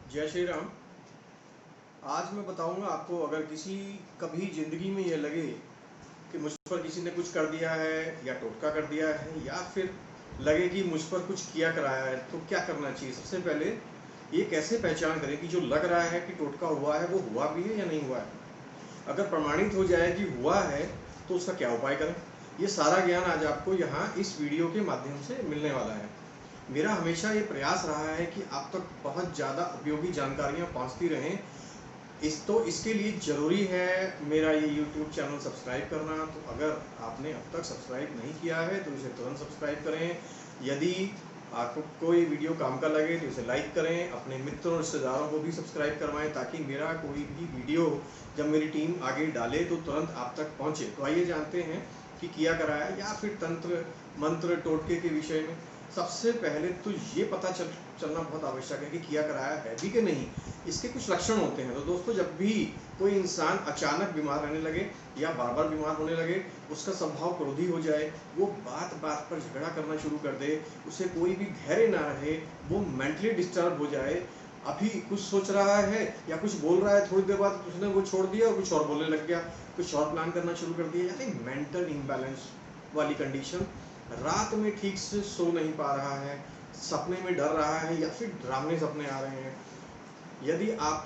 जय श्री राम। आज मैं बताऊंगा आपको, अगर किसी कभी ज़िंदगी में ये लगे कि मुझ पर किसी ने कुछ कर दिया है या टोटका कर दिया है, या फिर लगे कि मुझ पर कुछ किया कराया है, तो क्या करना चाहिए। सबसे पहले ये कैसे पहचान करें कि जो लग रहा है कि टोटका हुआ है वो हुआ भी है या नहीं हुआ है। अगर प्रमाणित हो जाए कि हुआ है तो उसका क्या उपाय करें। ये सारा ज्ञान आज आपको यहाँ इस वीडियो के माध्यम से मिलने वाला है। मेरा हमेशा ये प्रयास रहा है कि आप तक बहुत ज़्यादा उपयोगी जानकारियाँ पहुँचती रहें। इसके लिए ज़रूरी है मेरा ये YouTube चैनल सब्सक्राइब करना। तो अगर आपने अब तक सब्सक्राइब नहीं किया है तो इसे तुरंत सब्सक्राइब करें। यदि आपको कोई वीडियो काम का लगे तो इसे लाइक करें, अपने मित्रों रिश्तेदारों को भी सब्सक्राइब करवाएं, ताकि मेरा कोई भी वीडियो जब मेरी टीम आगे डाले तो तुरंत आप तक पहुंचे। तो आइए जानते हैं कि किया कराया या फिर तंत्र मंत्र टोटके के विषय में। सबसे पहले तो ये पता चलना बहुत आवश्यक है कि किया कराया है भी कि नहीं। इसके कुछ लक्षण होते हैं। तो दोस्तों, जब भी कोई इंसान अचानक बीमार रहने लगे या बार बार बीमार होने लगे, उसका स्वभाव क्रोधी हो जाए, वो बात बात पर झगड़ा करना शुरू कर दे, उसे कोई भी धैर्य ना रहे, वो मेंटली डिस्टर्ब हो जाए, अभी कुछ सोच रहा है या कुछ बोल रहा है, थोड़ी देर बाद उसने वो छोड़ दिया और कुछ और बोलने लग गया, कुछ और प्लान करना शुरू कर दिया, यानी मेंटल इम्बैलेंस वाली कंडीशन। रात में ठीक से सो नहीं पा रहा है, सपने में डर रहा है या फिर डरावने सपने आ रहे हैं। यदि आप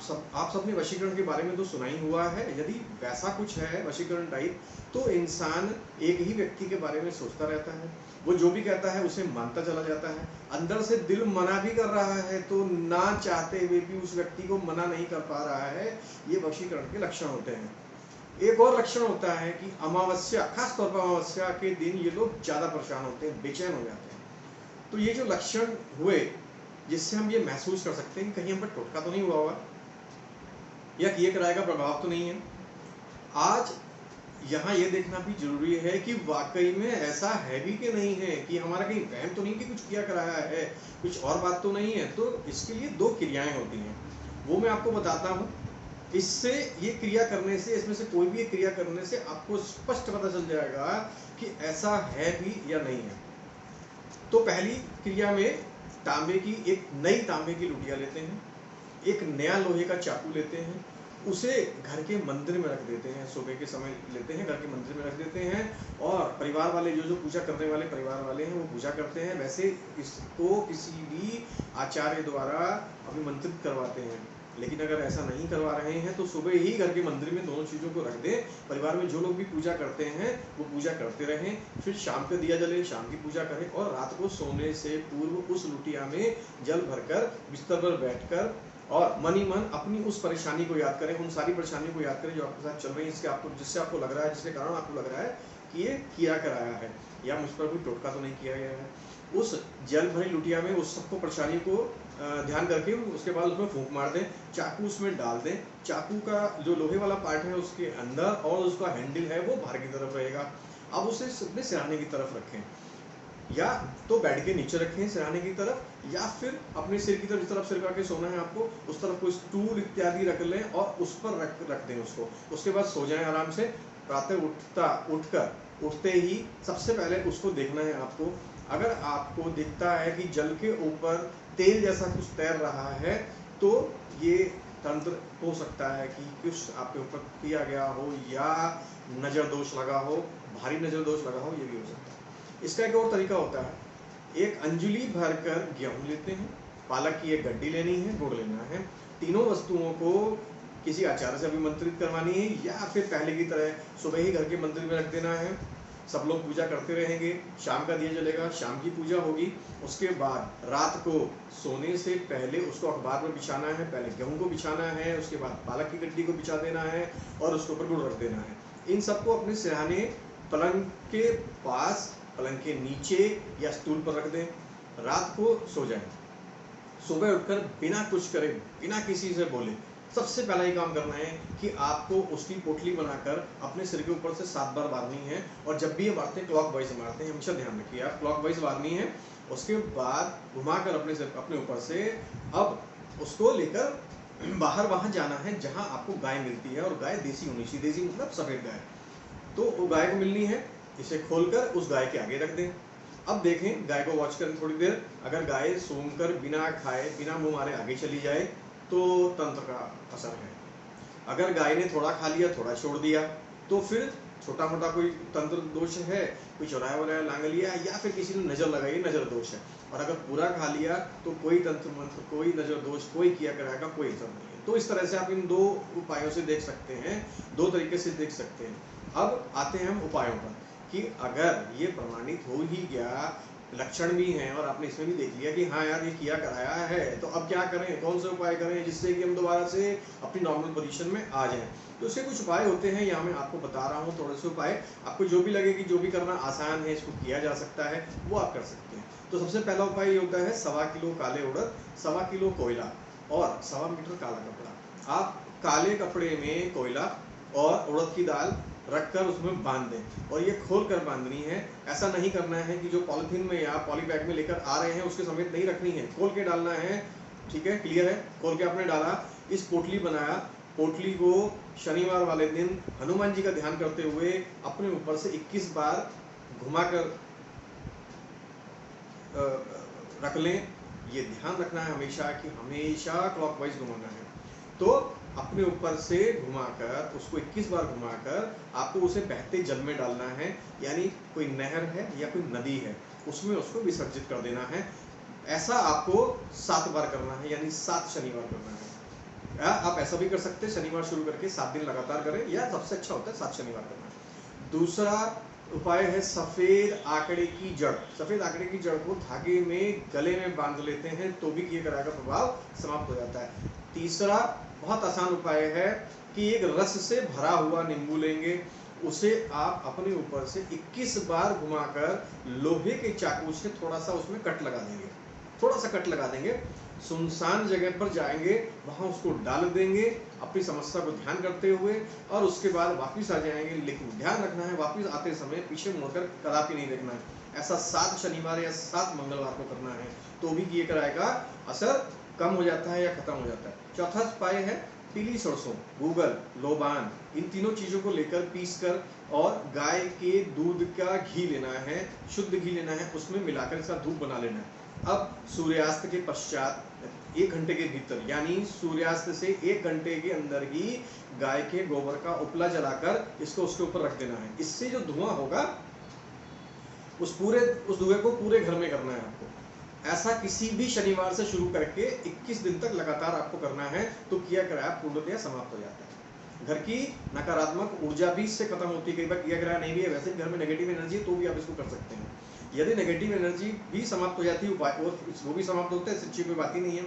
सबने वशीकरण के बारे में तो सुना ही हुआ है। यदि वैसा कुछ है वशीकरण टाइप, तो इंसान एक ही व्यक्ति के बारे में सोचता रहता है, वो जो भी कहता है उसे मानता चला जाता है। अंदर से दिल मना भी कर रहा है तो ना चाहते हुए भी उस व्यक्ति को मना नहीं कर पा रहा है। ये वशीकरण के लक्षण होते हैं। एक और लक्षण होता है कि अमावस्या, खास तौर पर अमावस्या के दिन ये लोग ज्यादा परेशान होते हैं, बेचैन हो जाते हैं। तो ये जो लक्षण हुए, जिससे हम ये महसूस कर सकते हैं कि कहीं हम पर टोटका तो नहीं हुआ होगा या किए कराए का प्रभाव तो नहीं है। आज यहाँ ये देखना भी जरूरी है कि वाकई में ऐसा है भी कि नहीं है, कि हमारा कहीं वहम तो नहीं कि कुछ किया कराया है, कुछ और बात तो नहीं है। तो इसके लिए दो क्रियाएं होती हैं, वो मैं आपको बताता हूँ। इससे ये क्रिया करने से, इसमें से कोई भी एक क्रिया करने से आपको स्पष्ट पता चल जाएगा कि ऐसा है भी या नहीं है। तो पहली क्रिया में तांबे की, एक नई तांबे की लुटिया लेते हैं, एक नया लोहे का चाकू लेते हैं, उसे घर के मंदिर में रख देते हैं। सुबह के समय लेते हैं, घर के मंदिर में रख देते हैं, और परिवार वाले जो जो पूजा करने वाले परिवार वाले हैं वो पूजा करते हैं। वैसे इसको किसी भी आचार्य द्वारा अभिमंत्रित करवाते हैं, लेकिन अगर ऐसा नहीं करवा रहे हैं तो सुबह ही घर के मंदिर में दोनों चीज़ों को रख दें। परिवार में जो लोग भी पूजा करते हैं वो पूजा करते रहें, फिर शाम को दिया जले, शाम की पूजा करें, और रात को सोने से पूर्व उस लुटिया में जल भरकर बिस्तर पर बैठकर और मन ही मन अपनी उस परेशानी को याद करें, उन सारी परेशानियों को याद करें जो आपके साथ चल रही है, जिससे आपको लग रहा है, जिसके कारण आपको लग रहा है कि ये किया कराया है या मुझ पर कोई टोटका तो नहीं किया गया है। उस जल भरी लुटिया में उस सबको परेशानियों को ध्यान करके उसके बाद उसमें फूंक मार दें, चाकू उसमें डाल दें। चाकू का जो लोहे वाला पार्ट है उसके अंदर, और उसका हैंडल है वो बाहर की तरफ रहेगा। अब उसे अपने सिरहाने की तरफ रखें, या तो बेड के नीचे रखें सिरहाने की तरफ, या फिर अपने सिर की तरफ, जिस तरफ सिर करके सोना है आपको उस तरफ कोई स्टूल इत्यादि रख लें और उस पर रख दें उसको। उसके बाद सो जाएं आराम से। प्रातः उठते ही सबसे पहले उसको देखना है आपको। अगर आपको दिखता है कि जल के ऊपर तेल जैसा कुछ तैर रहा है, तो ये तंत्र हो सकता है कि कुछ आपके ऊपर किया गया हो, या नजर दोष लगा हो, भारी नजर दोष लगा हो, ये भी हो सकता है। इसका एक और तरीका होता है, एक अंजलि भरकर गेहूं लेते हैं, पालक की एक गड्डी लेनी है, गुड़ लेना है। तीनों वस्तुओं को किसी आचार्य से अभिमंत्रित करवानी है, या फिर पहले की तरह सुबह ही घर के मंदिर में रख देना है। सब लोग पूजा करते रहेंगे, शाम का दिया जलेगा, शाम की पूजा होगी। उसके बाद रात को सोने से पहले उसको अखबार में बिछाना है, पहले गेहूं को बिछाना है, उसके बाद पालक की गड्डी को बिछा देना है और उसके ऊपर गुड़ रख देना है। इन सबको अपने सिरहाने, पलंग के पास, पलंग के नीचे या स्टूल पर रख दें। रात को सो जाएं। सुबह उठकर बिना कुछ करे, बिना किसी से बोले, सबसे पहला ये काम करना है कि आपको उसकी पोटली बनाकर अपने सिर के ऊपर से 7 बार मारनी है। और जब भी ये मारते हैं क्लॉक वाइज मारते हैं, हमेशा ध्यान रखिए आप, क्लॉक वाइज मारनी है। उसके बाद घुमाकर अपने सिर, अपने ऊपर से, अब उसको लेकर बाहर वहां जाना है जहां आपको गाय मिलती है, और गाय देसी होनी चाहिए। देसी मतलब सफेद गाय। तो वो गाय को मिलनी है, इसे खोलकर उस गाय के आगे रख दें। अब देखें, गाय को वॉच करें थोड़ी देर। अगर गाय सूंघकर बिना खाए, बिना मुंह मारे आगे चली जाए तो तंत्र का असर है। अगर गाय ने थोड़ा खा लिया, थोड़ा छोड़ दिया, तो फिर छोटा मोटा कोई तंत्र दोष है, कोई चौराया वराया लांग लिया, या फिर किसी ने नजर लगाई, नजर दोष है। और अगर पूरा खा लिया तो कोई तंत्र मंत्र, कोई नजर दोष, कोई किया कराएगा, कोई असर नहीं है। तो इस तरह से आप इन दो उपायों से देख सकते हैं, दो तरीके से देख सकते हैं। अब आते हैं हम उपायों पर कि अगर ये प्रमाणित हो ही गया, लक्षण भी हैं और आपने इसमें भी देख लिया कि हाँ यार ये किया कराया है, तो अब क्या करें, कौन से उपाय करें जिससे कि हम दोबारा से अपनी नॉर्मल पोजीशन में आ जाएं। तो उसके कुछ उपाय होते हैं, यहाँ मैं आपको बता रहा हूँ थोड़े से उपाय। आपको जो भी लगे कि जो भी करना आसान है, इसको किया जा सकता है, वो आप कर सकते हैं। तो सबसे पहला उपाय ये होता है 1.25 किलो काले उड़द, 1.25 किलो कोयला और 1.25 मीटर काला कपड़ा। आप काले कपड़े में कोयला और उड़द की दाल रखकर उसमें बांध दें, और ये खोल कर बांधनी है। ऐसा नहीं करना है कि जो पॉलीथीन में या पॉली बैग में लेकर आ रहे हैं उसके समेत नहीं रखनी है, खोल के डालना है। ठीक है, क्लियर है? खोल के आपने डाला, इस पोटली बनाया, पोटली को शनिवार वाले दिन हनुमान जी का ध्यान करते हुए अपने ऊपर से 21 बार घुमाकर रख लें। ये ध्यान रखना है हमेशा कि हमेशा क्लॉकवाइज घुमाना है। तो अपने ऊपर से घुमाकर, उसको 21 बार घुमाकर आपको उसे बहते जल में डालना है, यानी कोई नहर है या कोई नदी है उसमें उसको विसर्जित कर देना है। ऐसा आपको 7 बार करना है, यानी 7 शनिवार करना है। आप ऐसा भी कर सकते हैं, शनिवार शुरू करके 7 दिन लगातार करें, या सबसे अच्छा होता है 7 शनिवार करना। दूसरा उपाय है सफेद आंकड़े की जड़। सफेद आंकड़े की जड़ को धागे में गले में बांध लेते हैं तो भी किए कराया का प्रभाव समाप्त हो जाता है। तीसरा बहुत आसान उपाय है कि एक रस से भरा हुआ नींबू लेंगे, उसे आप अपने ऊपर से 21 बार घुमाकर लोहे के चाकू से थोड़ा सा उसमें कट लगा देंगे, थोड़ा सा कट लगा देंगे। सुनसान जगह पर जाएंगे, वहां उसको डाल देंगे अपनी समस्या को ध्यान करते हुए, और उसके बाद वापस आ जाएंगे। लेकिन ध्यान रखना है वापस आते समय पीछे मुड़कर कदापि नहीं देखना है। ऐसा 7 शनिवार या 7 मंगलवार को करना है, तो भी किए कराएगा असर कम हो जाता है या खत्म हो जाता है। चौथा उपाय है पीली सरसों, गूगल, लोबान, इन तीनों चीजों को लेकर पीसकर और गाय के दूध का घी लेना है, शुद्ध घी लेना है, उसमें मिलाकर इसका धूप बना लेना है। अब सूर्यास्त के पश्चात 1 घंटे के भीतर, यानी सूर्यास्त से 1 घंटे के अंदर ही गाय के गोबर का उपला जलाकर इसको उसके ऊपर रख देना है। इससे जो धुआं होगा उस धुएं को पूरे घर में करना है आपको। ऐसा किसी भी शनिवार से शुरू करके 21 दिन तक लगातार आपको करना है, तो किया कराया पूर्णतया समाप्त हो जाता है। घर की नकारात्मक ऊर्जा भी इससे खत्म होती है। कई बार किया कराया नहीं भी है, वैसे घर में नेगेटिव एनर्जी है, तो भी आप इसको कर सकते हैं। यदि नेगेटिव एनर्जी भी समाप्त हो जाती है, उपाय वो भी समाप्त होते हैं, सच्ची कोई बात ही नहीं है।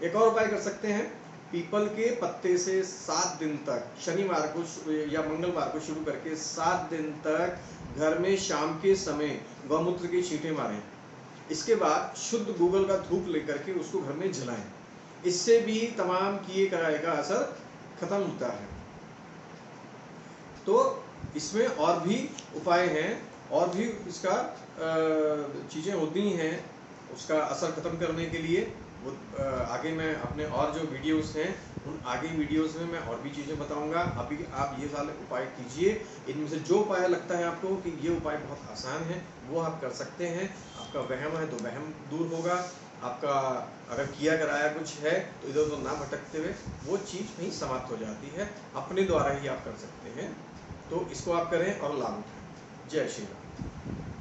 एक और उपाय कर सकते हैं, पीपल के पत्ते से 7 दिन तक, शनिवार को या मंगलवार को शुरू करके 7 दिन तक घर में शाम के समय गौमूत्र की छींटे मारें। इसके बाद शुद्ध गूगल का धूप लेकर के उसको घर में जलाएं। इससे भी तमाम किए कराए का असर खत्म होता है। तो इसमें और भी उपाय हैं, और भी इसका चीज़ें होती हैं उसका असर खत्म करने के लिए। वो आगे मैं अपने और जो वीडियोस हैं उन आगे वीडियोस में मैं और भी चीज़ें बताऊंगा। अभी आप ये सारे उपाय कीजिए, इनमें से जो उपाय लगता है आपको कि ये उपाय बहुत आसान है वो आप कर सकते हैं। आपका वहम है तो वहम दूर होगा, आपका अगर किया कराया कुछ है तो इधर उधर ना भटकते हुए वो चीज़ वहीं समाप्त हो जाती है, अपने द्वारा ही आप कर सकते हैं। तो इसको आप करें और लाभ उठाएं। जय श्री राम।